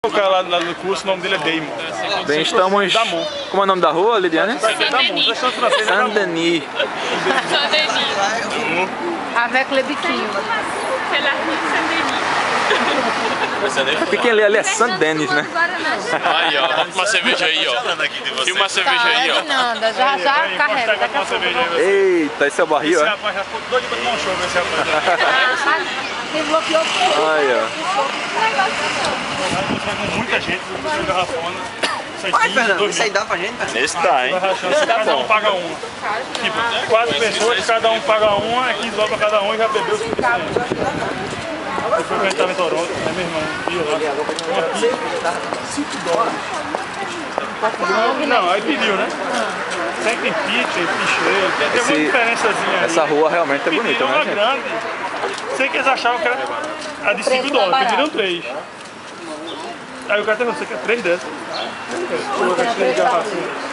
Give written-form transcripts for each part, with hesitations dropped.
O cara lá no curso, o nome dele é Damon. Bem, estamos... Damon. Como é o nome da rua, Lidiane? Saint-Denis. Saint-Denis. Avec le biquinho. C'est la rue de Saint-Denis. É porque ali é Saint-Denis, né? Aí, ó, uma cerveja aí, ó. E uma cerveja aí, ó. Nada, já carrega. Daqui a pouco. Eita, esse é o barril, Esse é? rapaz já ficou doido pra tomar um show, esse rapaz. Quem bloqueou tudo. Aí, ó. Vai com muita gente, com garrafona. Vai, Fernando, isso aí dá pra gente, velho? Esse tá, hein? Cada um paga uma. Tipo, 4 pessoas, cada um paga uma, é 15 dólares pra cada um e já bebeu 5%. Eu fui que estava em Toronto, né, meu irmão? Ia lá. 5 dólares. Não, aí pediu, né? Sempre tem pizza, picheiro, tem uma diferençazinha aí. Essa rua realmente é bonita, Pediram né, uma gente? grande. Sei que eles achavam que era a de 5 dólares, pediram 3. Aí o cara perguntou, você quer 3 dessas? Eu quero 3 garrafinhas.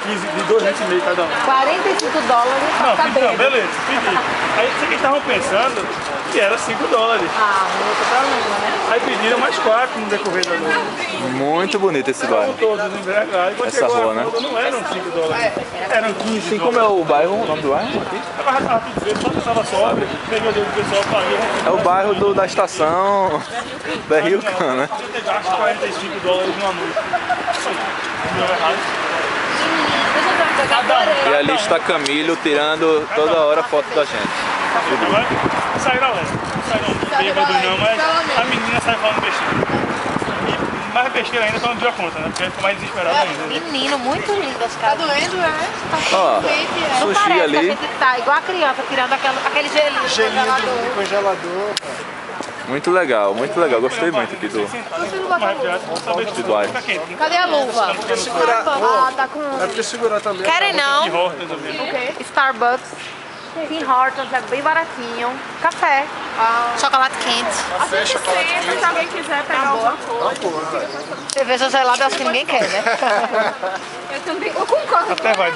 15, de 2 litros e meio cada um. 45 dólares pra Não, saber. beleza, pedi. Aí sei que eles estavam pensando que era 5 dólares. Ah, não outro problema, né? Aí pediram mais 4 no decorrer da noite. Muito bonito esse bairro. Todos embriagados. Quando Essa chegou rua, a né? conta, não eram 5 dólares. Eram 15 Assim como é o bairro, o nome do bairro aqui? Eu tava tudo feito, só que estava sóbrio. Peguei o dinheiro do pessoal, paguei. É o bairro da estação Berrilcan, né? Eu ter gasto 45 dólares numa noite. Não é errado. E ali está Camilo tirando toda hora foto da gente. Agora, saíram alerta. Não saíram bêbados não, mas a menina sai falando besteira. E mais besteira ainda quando deu a conta, né? Porque aí ficou mais desesperado ainda. Menino, muito lindo as casas. Tá doendo, é? Ó, Não sushi parece que a ali. gente tá igual a criança, tirando aquele gelinho do congelador. Congelador. Muito legal, gostei muito aqui do bairro. Cadê a luva? Segurar. Ah, tá com... É porque segurar também. Querem não? Horta também. Starbucks, Tim Hortons, é bem baratinho. Café, chocolate quente. Fecha chocolate. Se alguém quiser pegar alguma coisa. Cerveja gelada, acho que ninguém quer, né? Eu também. Eu concordo. Até vai.